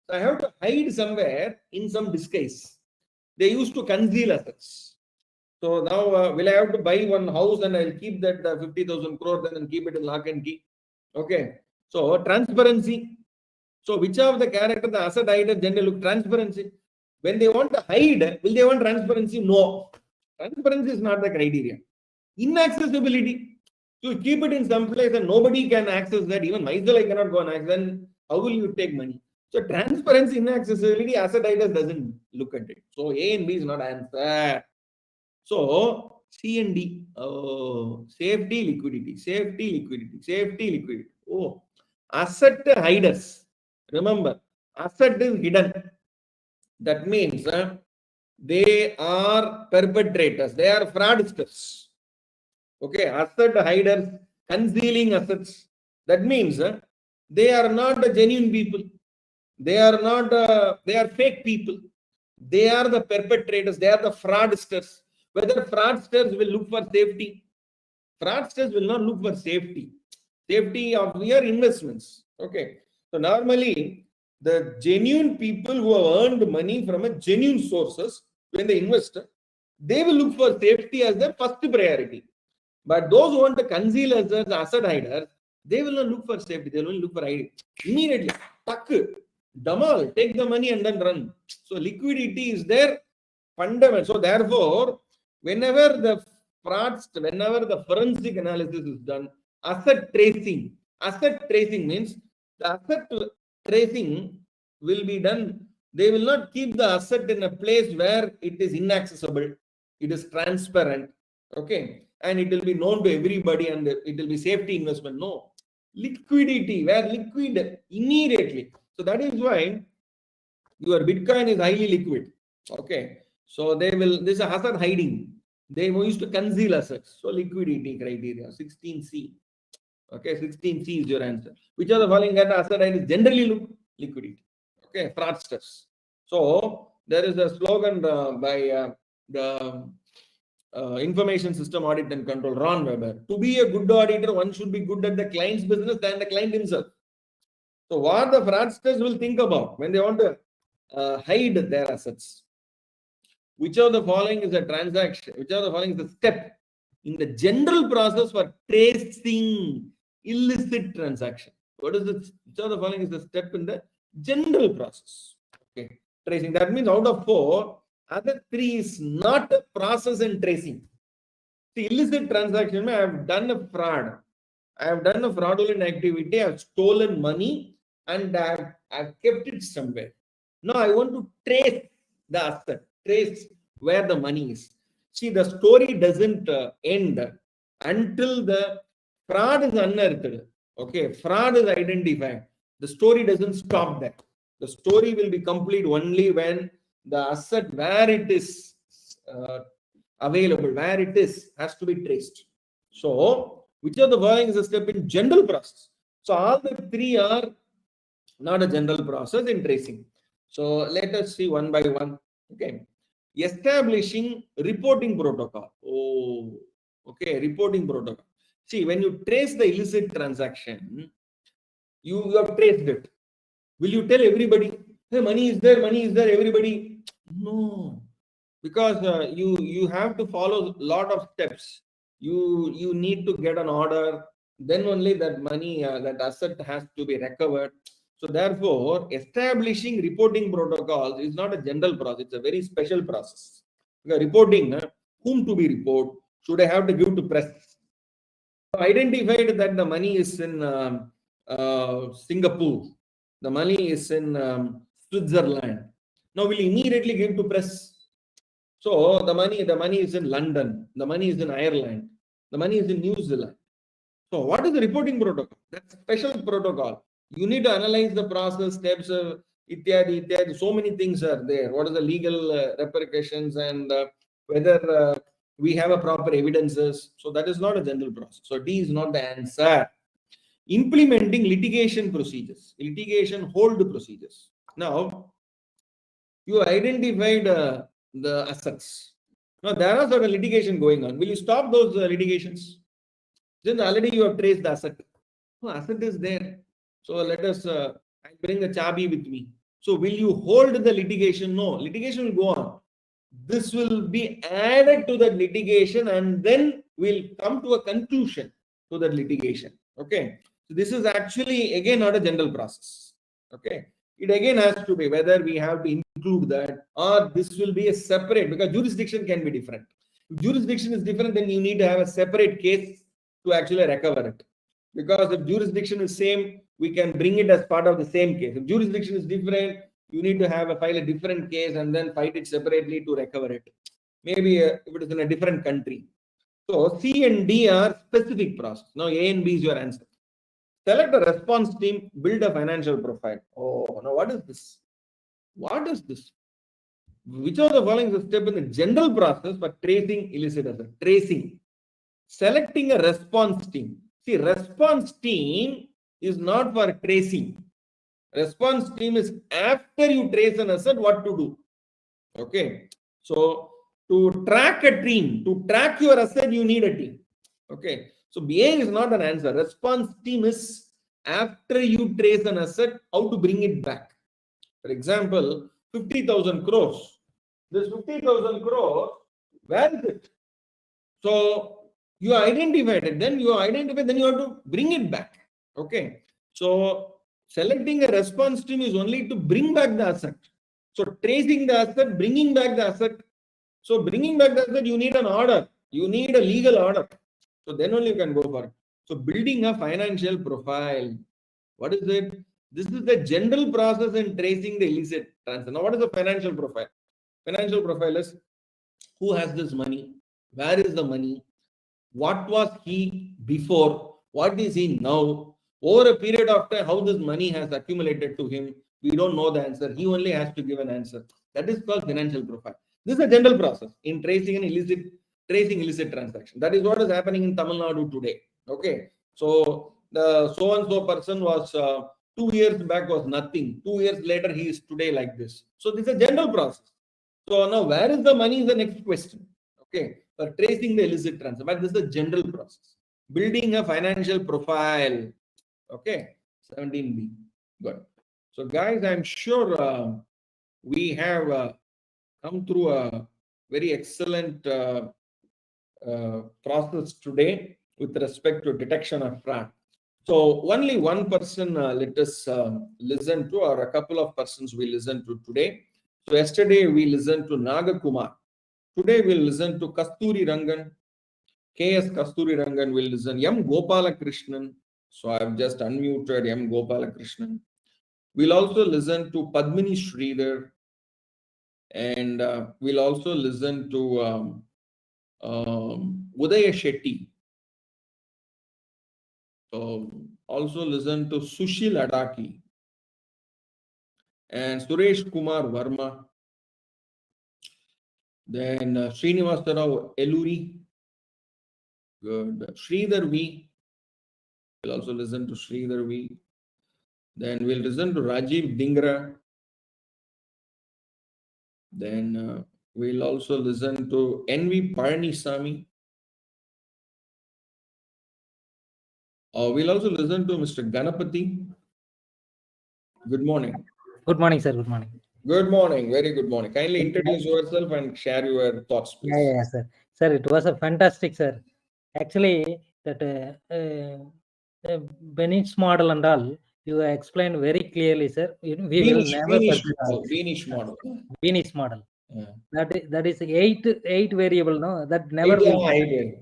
So I have to hide somewhere in some disguise. They used to conceal assets. So now will I have to buy one house and I'll keep that 50,000 crores and keep it in lock and key? Okay. So transparency. So which of the character the asset hider generally look transparency? When they want to hide, will they want transparency? No. Transparency is not the criteria. Inaccessibility. So you keep it in some place and nobody can access that. Even myself, I cannot go and access. Then how will you take money? So transparency, inaccessibility, asset hider doesn't look at it. So A and B is not answer. So C and D. Oh, safety, liquidity, safety, liquidity, safety, liquidity. Oh, asset hiders. Remember, asset is hidden. That means they are perpetrators. They are fraudsters. Okay, asset hiders, concealing assets. That means they are not the genuine people. They are not. They are fake people. They are the perpetrators. They are the fraudsters. Whether fraudsters will look for safety, fraudsters will not look for safety. Safety of your investments. Okay. So normally, the genuine people who have earned money from a genuine sources, when they invest, they will look for safety as their first priority. But those who want to conceal as asset hiders, they will not look for safety. They will only look for hiding. Immediately, tuck, damal, take the money and then run. So liquidity is their fundamental. So therefore, whenever the forensic analysis is done, asset tracing means the asset tracing will be done. They will not keep the asset in a place where it is inaccessible. It is transparent. Okay. And it will be known to everybody and it will be safety investment. No. Liquidity, where liquid immediately. So that is why your Bitcoin is highly liquid. Okay. So they will, this is asset hiding. They used to conceal assets. So liquidity criteria, 16C. Okay, 16C is your answer. Which are the following asset is generally look liquidity? Okay, fraudsters. So there is a slogan by the information system audit and control, Ron Weber. To be a good auditor, one should be good at the client's business than the client himself. So what the fraudsters will think about when they want to hide their assets? Which of the following is a transaction? Which of the following is a step in the general process for tracing illicit transaction? What is it? Which of the following is the step in the general process? Okay, tracing. That means out of 4, other 3 is not a process in tracing. The illicit transaction, I have done a fraud. I have done a fraudulent activity. I have stolen money and I have kept it somewhere. Now I want to trace the asset, trace where the money is. See, the story doesn't end until the fraud is unearthed. Okay, fraud is identified. The story doesn't stop there. The story will be complete only when the asset where it is available, where it is, has to be traced. So, which of the following is a step in general process? So, all the 3 are not a general process in tracing. So, let us see one by one. Okay. Establishing reporting protocol. Oh, okay, reporting protocol. See, when you trace the illicit transaction, you have traced it. Will you tell everybody, hey, money is there, everybody? No, because you have to follow a lot of steps. You need to get an order, then only that money, that asset has to be recovered. So therefore, establishing reporting protocols is not a general process, it's a very special process. Because reporting, whom to be report, should I have to give to press? So identified that the money is in Singapore, the money is in Switzerland. Now will immediately give to press. So the money is in London, the money is in Ireland, the money is in New Zealand. So what is the reporting protocol? That's special protocol. You need to analyze the process, steps, ityadi, so many things are there. What are the legal repercussions and whether we have a proper evidences. So that is not a general process. So D is not the answer. Implementing litigation procedures, litigation hold procedures. Now, you identified the assets. Now, there are certain litigation going on. Will you stop those litigations? Then already you have traced the asset. No, asset is there. So let us, I bring a chabi with me. So will you hold the litigation? No, litigation will go on. This will be added to the litigation and then we'll come to a conclusion to that litigation. Okay. So this is actually again not a general process. Okay. It again has to be whether we have to include that or this will be a separate, because jurisdiction can be different. If jurisdiction is different, then you need to have a separate case to actually recover it. Because if jurisdiction is same, we can bring it as part of the same case. If jurisdiction is different, you need to file a different case and then fight it separately to recover it. Maybe if it is in a different country. So C and D are specific process. Now A and B is your answer. Select a response team, build a financial profile. Oh, now what is this? What is this? Which of the following is a step in the general process for tracing illicit asset? Tracing. Selecting a response team. See, response team is not for tracing. Response team is after you trace an asset, what to do. Okay. So to track a team, to track your asset, you need a team. Okay. So BA is not an answer. Response team is after you trace an asset, how to bring it back. For example, 50,000 crores. This 50,000 crores, where is it? So you identified it, then you have to bring it back. Okay. So selecting a response team is only to bring back the asset. So tracing the asset, bringing back the asset. So bringing back the asset, you need an order. You need a legal order. So then only you can go for it. So building a financial profile. What is it? This is the general process in tracing the illicit transfer. Now, what is the financial profile? Financial profile is who has this money? Where is the money? What was he before? What is he now? Over a period of time, how this money has accumulated to him, we don't know the answer. He only has to give an answer. That is called financial profile. This is a general process in tracing illicit transaction. That is what is happening in Tamil Nadu today. Okay. So the so-and-so person was 2 years back was nothing. 2 years later, he is today like this. So this is a general process. So now where is the money is the next question. Okay, for tracing the illicit transfer, but this is the general process. Building a financial profile. Okay, 17B. Good. So, guys, I'm sure we have come through a very excellent process today with respect to detection of fraud. So only one person let us listen to, or a couple of persons we listen to today. So yesterday we listened to Nagakumar. Today we'll listen to Kasturi Rangan. K.S. Kasturi Rangan will listen. M. Gopalakrishnan. So I've just unmuted M. Gopalakrishnan. We'll also listen to Padmini Sridhar. And we'll also listen to Udaya Shetty. Also listen to Sushil Adaki and Suresh Kumar Verma. Then Srinivasa Rao Eluri. Good. Sridhar V. We'll also listen to Sridhar V. Then we'll listen to Rajiv Dingra. Then we'll also listen to N.V. Palanisamy. We'll also listen to Mr. Ganapati. Good morning. Good morning, sir. Good morning. Good morning. Very good morning. Kindly introduce yourself and share your thoughts, please. Yeah, sir. Sir, it was a fantastic, sir. Actually, that Bennett's model and all, you explained very clearly, sir. We will never Beanish model. Bennett's model. Yeah. That is eight variable, no? That never will.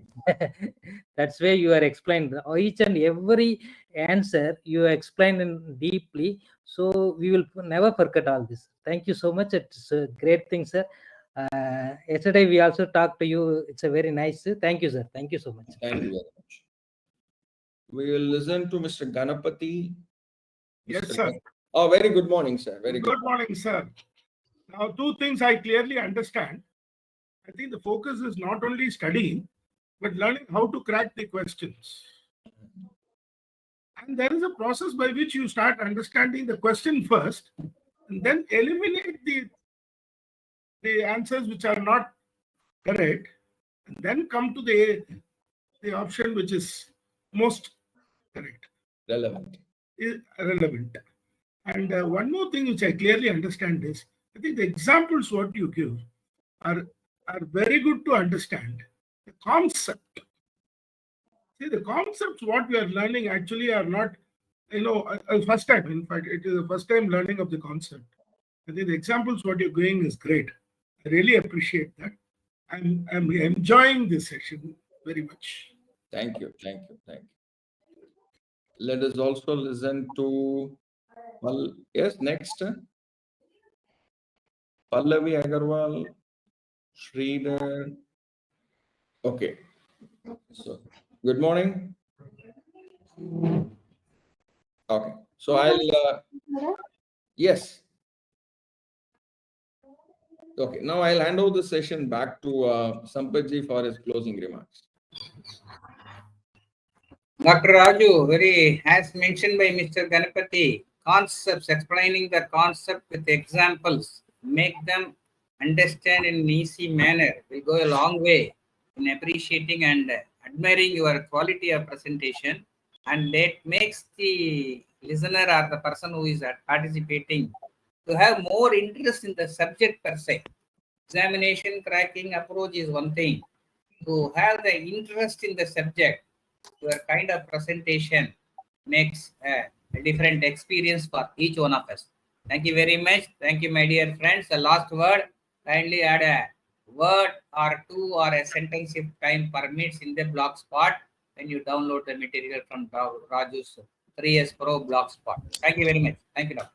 That's why you are explained each and every answer you explained in deeply. So we will never forget all this. Thank you so much. It's a great thing, sir. Yesterday we also talked to you. It's a very nice. Thank you, sir. Thank you so much. Thank you very much. We will listen to Mr. Ganapati. Yes, sir. Oh, very good morning, sir. Very good. Good morning, sir. Now, two things I clearly understand. I think the focus is not only studying, but learning how to crack the questions. And there is a process by which you start understanding the question first, and then eliminate the answers which are not correct, and then come to the option which is most correct. Relevant. And one more thing which I clearly understand is, I think the examples what you give are very good to understand. The concept. See, the concepts what we are learning actually are not, first time. In fact, it is the first time learning of the concept. I think the examples what you're going is great. I really appreciate that. I'm enjoying this session very much. Thank you. Thank you. Thank you. Let us also listen to, well, yes, next. Pallavi Agarwal, Sridhar. Okay. So, good morning. Okay. So I'll, yes. Okay. Now I'll hand over the session back to Sampatji for his closing remarks. Dr. Raju, as mentioned by Mr. Ganapati, concepts, explaining the concept with examples, make them understand in an easy manner will go a long way in appreciating and admiring your quality of presentation, and that makes the listener or the person who is participating to have more interest in the subject per se. Examination cracking approach is one thing. To have the interest in the subject, your kind of presentation makes a different experience for each one of us. Thank you very much. Thank you, my dear friends. The last word, kindly add a word or two or a sentence if time permits in the blog spot when you download the material from Raju's 3S Pro blog spot. Thank you very much. Thank you, Doctor.